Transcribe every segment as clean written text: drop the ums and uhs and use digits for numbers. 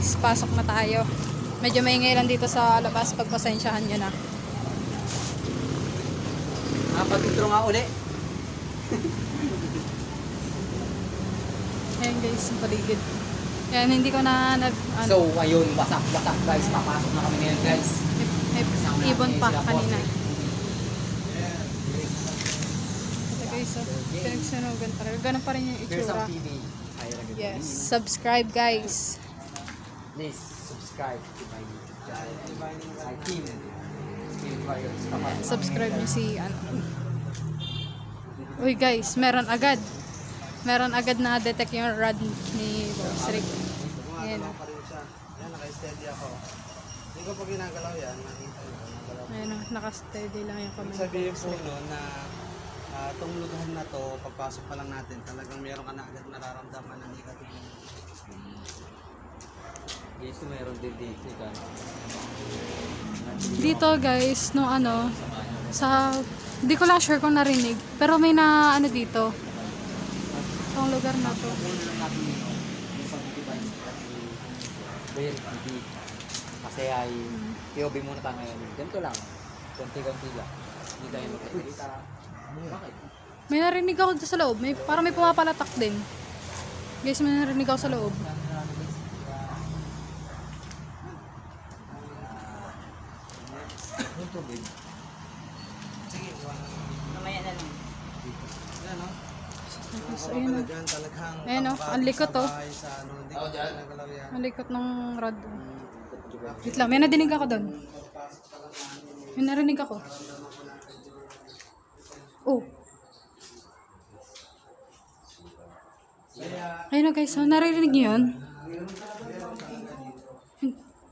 guys, pasok na tayo. Medyo maingay lang dito sa labas, pagpasensyahan nyo na. Pag-intro nga uli. Ayan guys, yung paligid. Ayan, hindi ko na So, ayun, wasak-wasak guys. Papasok na kami ngayon guys. ibon pa kanina. Ito guys, pinagsunugan talaga. Ganun pa rin yung Here's itsura. some TV. Yes, subscribe guys. Please subscribe to my channel. My team. Spirit Warriors. Papasok Subscribe nyo si Uy guys, meron agad na detect yung rod ni Boss Rick. Ayan. Pa rin siya. Yan, naka-steady ako. Hindi ko pa ginagalaw yan. Nakita nyo, nagalaw. Ayan, naka-steady lang yung kamay. Sabihin po no, na itong lugar na to, pagpasok pa lang natin, talagang meron ka na agad nararamdaman na negative. Dito meron din dito. Dito guys, no sa hindi ko lang sure kung narinig, pero may na dito. Itong lugar na to. Puno lang natin yun. Yung pag-device Very TV. Kasi ay POV muna tayo ngayon. Ganito lang. Konti-konti lang. Hindi tayo magkasalita. Bakit? May narinig ako dito sa loob. Parang may pumapalatak din. Guys, may narinig ako sa loob. Yung tubig. Yan, no? So, Mga ayun, pala dyan, talagang Ayun, no? Ang likot, oh. bahay sa ano, hindi ko ginagalaw yan. Ang likot ng rod. Wait lang, may nadinig ako doon. May narinig ako. Oh. Ayun na guys, so naririnig niyo yun?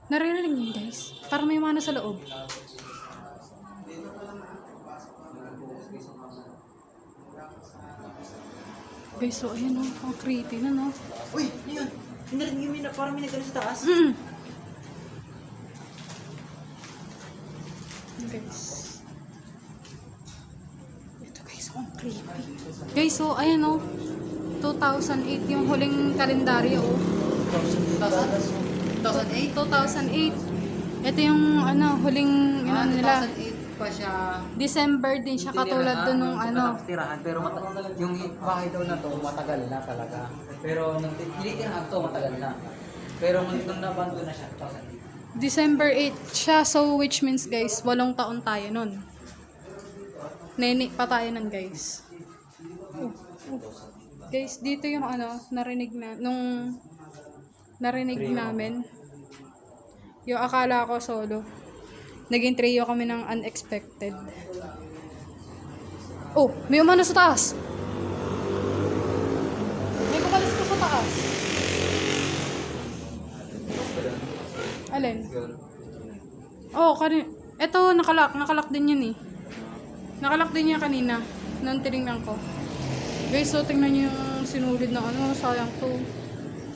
Naririnig niyo guys? Parang may mana sa loob. Guys, so ayun o, ang creepy na no. Uy! Yun! Narinig yung parang may nagano sa taas. Guys. Ito guys, ang creepy. Guys, so ayan o. 2008 yung huling kalendaryo o. 2008? 2008. Ito yung huling nila. 2008 pa siya. December din siya katulad dun nung Tirahan, pero yung bahay daw na to matagal na talaga. Pero nung tinitirahan to matagal na. Pero nung nabando na siya 2008. December 8 siya, so which means guys, 8 taon tayo nun. Nene pa tayo nun guys. Guys, dito yung narinig namin. Yung akala ko solo. Naging trio kami ng unexpected. Oh, may umano sa taas. May kumalis ko sa taas. Alin? Oh, eto nakalak din yun eh. Nakalak din niya kanina. Nung tinignan ko. Guys, so tingnan niyo yung sinulid na sayang to.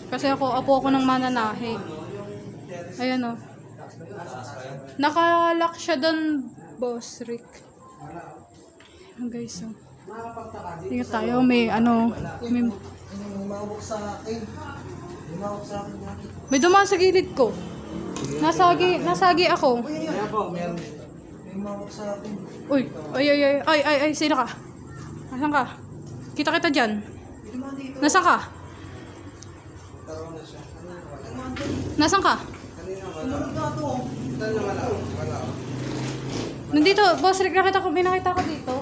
Kasi apo ako ng mananahe. Ayan o. Nakalak siya doon, Boss Rick. Ayan guys, oh. Tingnan tayo, may Umawak sa akin. Umawak sa akin lagi. may dumaan sa gilid ko. Nasagi ako. Kaya po, meron. May umawak sa akin. Uy, ay, sino ka? Nasaan ka? Kita dyan. Nasaan ka? Taro na siya. Nasaan ka? Kanina wala. Total na wala. Wala. Nandito, Boss Rick, may nakita ko dito.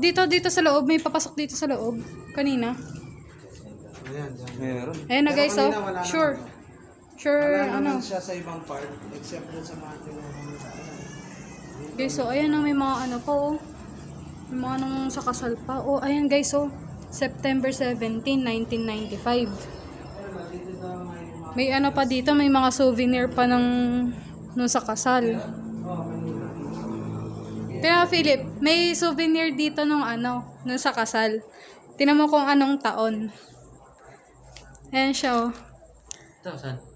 Dito sa loob, may papasok dito sa loob. Kanina. Ayan, dyan. Meron. Ayan na Pero guys, kanina wala Sure. naman. Sure, Wala naman siya sa ibang part, except dun sa mga tinanong sa Guys, so ayan na, may mga pa oh. May mga sa kasal pa. Oh, ayan guys, oh. September 17, 1995. May pa dito, may mga souvenir pa nung sa kasal. Kaya Philip, may souvenir dito nung sa kasal. Tingnan mo kung anong taon. Ayan siya, oh.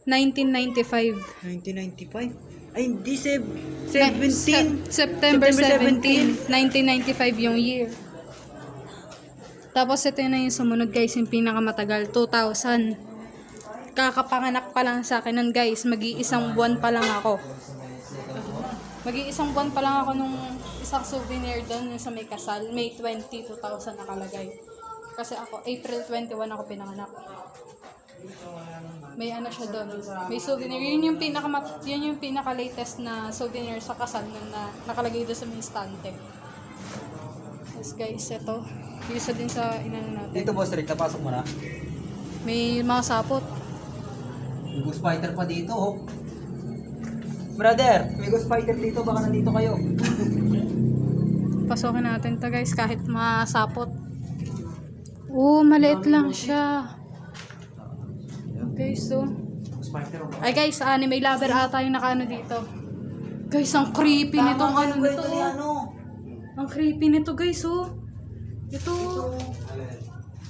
1995. 1995? Ay, hindi, September 17, 1995 yung year. Tapos ito na yung sumunod guys, yung pinakamatagal, 2000. kakapanganak pa lang sa akin nun guys. Mag-iisang buwan pa lang ako. Mag-iisang buwan pa lang ako nung isang souvenir doon yung sa may kasal. May 20, 2000 nakalagay. Kasi ako, April 21 ako pinanganak. May ano siya doon. May souvenir. Yun yung pinaka-latest na souvenir sa kasal na nakalagay doon sa may stante. Yes guys, ito. Isa din sa inano natin. Dito boss Rick, napasok mo na. May mga sapot. May ghost fighter pa dito oh. Brother, may ghost fighter dito, baka nandito kayo. Pasokin natin to guys kahit masapot. Maliit lang siya. Guys, so. Ghost fighter oh. Ay guys, anime lover ata yung nakaano dito. Guys, ang creepy nitong ano nito. Ang creepy nito guys, oh. Ito.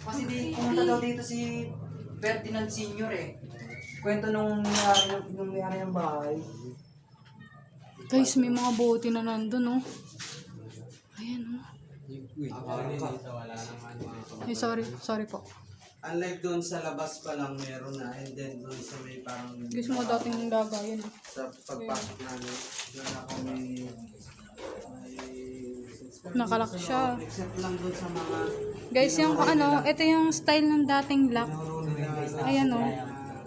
Kasi pumunta daw dito si Ferdinand Sr. Kwento nung may-ari ng bahay. Guys, may mga bote na nandun, oh. Ayan, oh. Wala naman mga Ay, sorry po. Unlike doon sa labas pa lang meron na, and then doon sa may parang Guys, mga dating lagayan, eh. sa pagpasok namin, doon ako may Nakalak siya. except lang doon sa mga Guys, yung ano, ito yung style ng dating lock. Ayan, oh.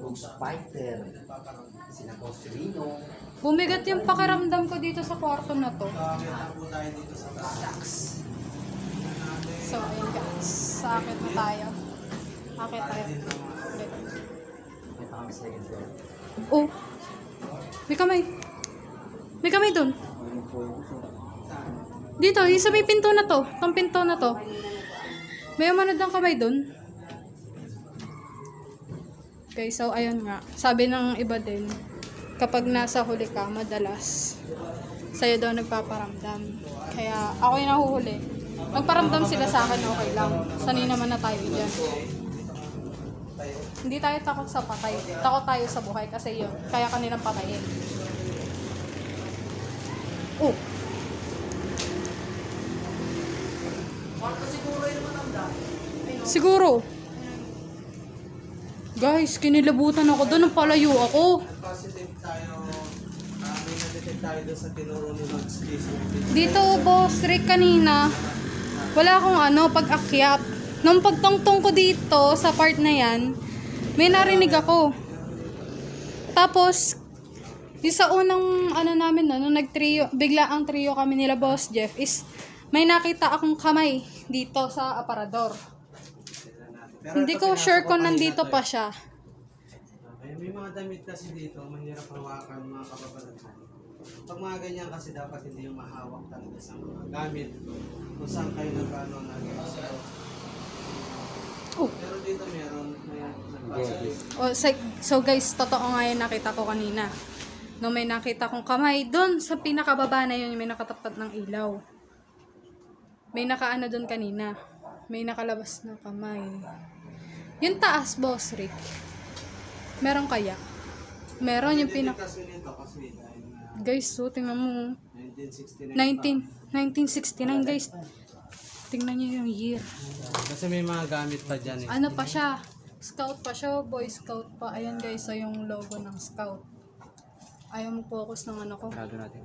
Ghost fighter. Sina Bostrino. Bumigat yung pakiramdam ko dito sa kwarto na to. kita po tayo dito sa taas. So, ayan guys. Sa akit na tayo. Akit tayo. May kami second floor. Oh. May kamay. May kamay dun. Dito, yung sa may pinto na to. Tong pinto na to. May umanod ng kamay dun. Okay, so ayun nga. Sabi ng iba din, kapag nasa huli ka, madalas sa'yo daw nagpaparamdam. Kaya ako yung nahuhuli. Magparamdam sila sa akin, okay lang. Sanay naman na tayo dyan. Hindi tayo takot sa patay. Takot tayo sa buhay kasi yun. Kaya kanilang patayin. Oh! Siguro. Guys, kinilabutan ako doon. Nang palayo ako. Positive tayo, may na-detect tayo doon sa tinuro ni Max Case. Dito, boss Rick, kanina, wala akong pag-akyat. Nung pagtungtong ko dito, sa part na yan, may narinig ako. Tapos, yung sa unang namin, nung nag-trio, bigla ang trio kami nila Boss Jeff, is may nakita akong kamay dito sa aparador. Hindi ko sure kung nandito pa siya. May mga damit kasi dito, mahirap hawakan mga kababalaghan. Pag mga ganyan kasi dapat hindi yung mahawak talaga sa mga gamit kung saan kayo nag-explore. Oh. Pero dito meron, So guys, totoo nga yung nakita ko kanina. No, may nakita kong kamay doon sa pinakababa na yun, may nakatapat ng ilaw. May nakaano doon kanina. May nakalabas na kamay. Yung taas, Boss Rick. Meron kaya? Meron yung kasi nito kasi dahil na Guys, so tingnan mo. 1969 1969 guys. Tingnan niyo yung year. Kasi may mga gamit pa dyan eh. Ano pa siya? Scout pa siya, Boy Scout pa. Ayan guys, so yung logo ng Scout. Ayaw mo focus ng ano ko. Lalo natin.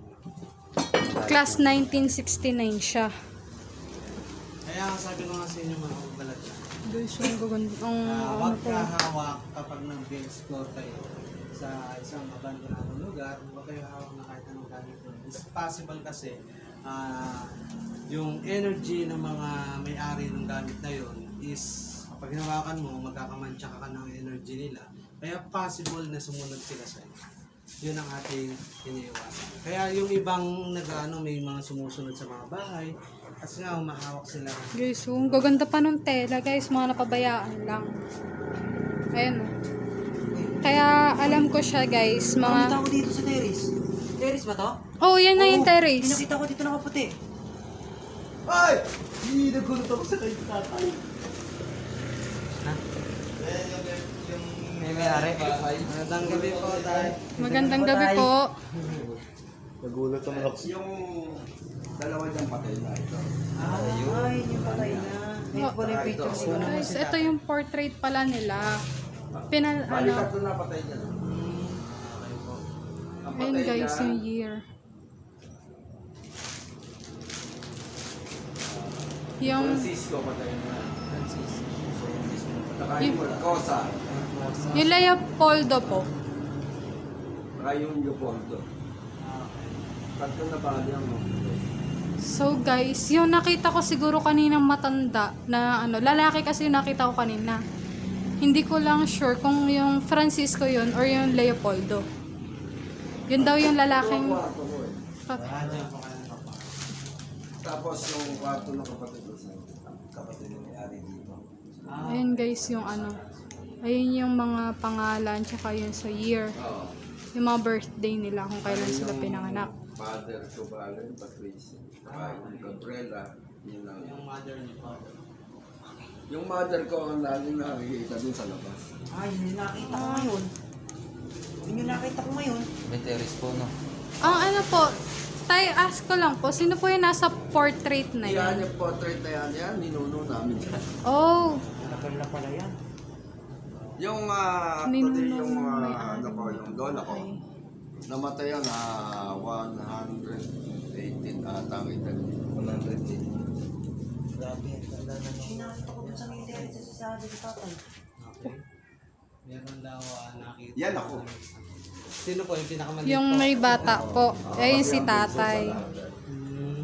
Class 1969 siya. Kaya ang sabi ko nga sa inyo mga kababalaghan, Guys, yung gaganda. huwag ka hawak kapag nag-explore kayo sa isang abandonadong lugar, huwag kayo hawak na kahit anong gamit doon. It's possible kasi yung energy ng mga may-ari ng gamit na yun is kapag hinawakan mo, magkakamantsa ka ng energy nila. Kaya possible na sumunod sila sa iyo. Yun ang ating iniiwasan. Kaya yung ibang may mga sumusunod sa mga bahay, kasi nga humahawak sila. Guys, so, ang gaganda pa ng tela, guys. Mga napabayaan lang. Ayan, oh. Kaya, alam ko siya, guys. Nakita Mga... ko dito sa terrace. Terrace ba to? Oh, yan na yung terrace. Nakita ko dito nakaputi. Ay! Hindi, nagulat ako sa kayo tatay. Ha? May may-ari. Magandang gabi po tayo. Magandang gabi po. Nagulat ako. Yung dalawa dyan patay na ito. Ay, yung patay na. Ito pala yung picture ko. Guys, ito yung portrait pala nila. Bali, tatlo na patay niya. Okay po. Ang Ayun patay guys, niya, yung year. Yung, Francisco patay niya. Francis. Saka yung Cosa. yung Leopoldo po. Saka yung Leopoldo. Tatlo na bali ang So guys, yung nakita ko siguro kaninang matanda na ano, lalaki kasi yung nakita ko kanina. Hindi ko lang sure kung yung Francisco yun or yung Leopoldo. Yun daw yung lalaking... kwarto ko eh. Wala dyan po kayo papa. Tapos yung kwarto ng kapatid ko sa kapatid ng may-ari dito. Ayun guys, yung ano. Ayun yung mga pangalan, tsaka yun sa year. Oo. Yung mga birthday nila, kung kailan sila Yung pinanganak. Father ko ba, yung Patricia. Saka yung Gabriela. Yun lang. Yung mother ni father. Yung mother ko ang laging nakikita dun sa labas. Ay, yun yung nakita ko ngayon. Yun yung nakita ko ngayon. May terrace po, no? Ang ano po, ask ko lang po, sino po yung nasa portrait na Yan yan? yung portrait na yan, ninuno namin yan. Oh, Tagal na pala yan. Yung Ninuno actually yung ng may ano ko, yung lola ko, okay. namatay yan 118 ata ang edad. 118. Grabe, tanda na. Sinakita ko dun sa may terrace sa sabi ni tatay. Okay. Meron daw nakita. Yan ako. Sino po yung pinakamaliit Yung po? may bata po. Ayun si tatay. Hmm.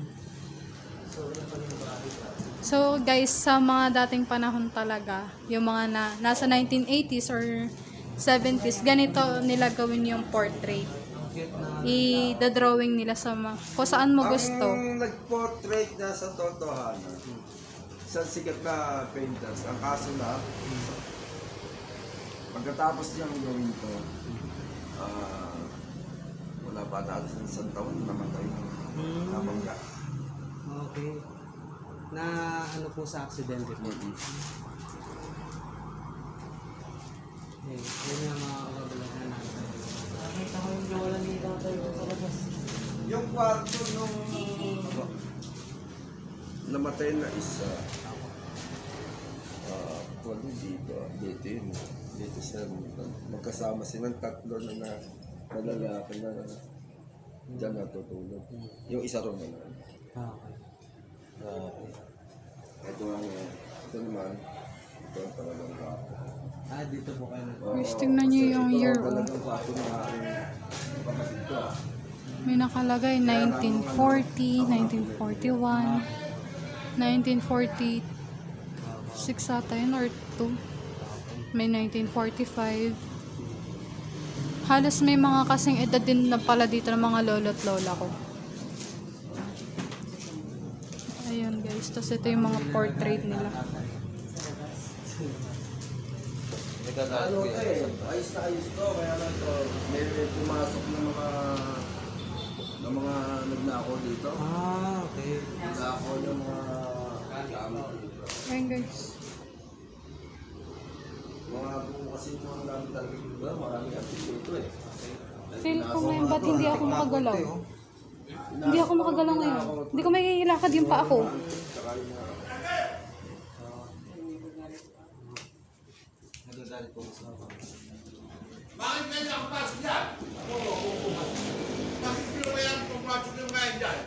So guys, sa mga dating panahon talaga, yung mga nasa 1980s or 70s, ganito nila gawin yung portrait. Cute na. I-drawing nila sa kung saan mo gusto. Ang nag-portrait na sa totohanan, isang sikat na painters. Ang kaso na, pagkatapos niyang gawin to, wala pa natin ng isang taon, namatay ng nabangga. Okay. Na ano po sa aksidente po. Okay. Yun yung mga kababalag na natin. Nakita ko yung nawalan ni tatay dun sa labas. Yung kwarto nung namatay na isa, pwede dito yun. Dito siya, magkasama silang tatlo na lalaki na dyan natutulog. Yung isa ron na lang. Okay. Ito naman, ito ang talagang kwarto. Dito po kayo nag- Guys, tingnan niyo yung year. Ito ang talagang kwarto na aking kapatid ko. May nakalagay 1940, 1941, 1946 ata yun or 2. May 1945. Halos may mga kasing edad din na pala dito ng mga lolo't lola ko. Ayun guys, tapos ito yung mga portrait nila. Ano ayos na ayos to, kaya lang to, may pumasok ng mga nagnakaw dito. Okay. Nagnakaw ng mga gamit dito. Ayun guys. Mga buo kasi mga gamit talaga dito, maraming artist dito eh. Feel ko ngayon, ba't hindi ako makagalaw? Hindi ako makagalaw ngayon. Hindi ko may ilakad yung pa ako. Saka yung Nagagalit po sa Bakit ganyan ang pasok dyan? Bakit pinabayaan kung pasok yung ngayon dyan?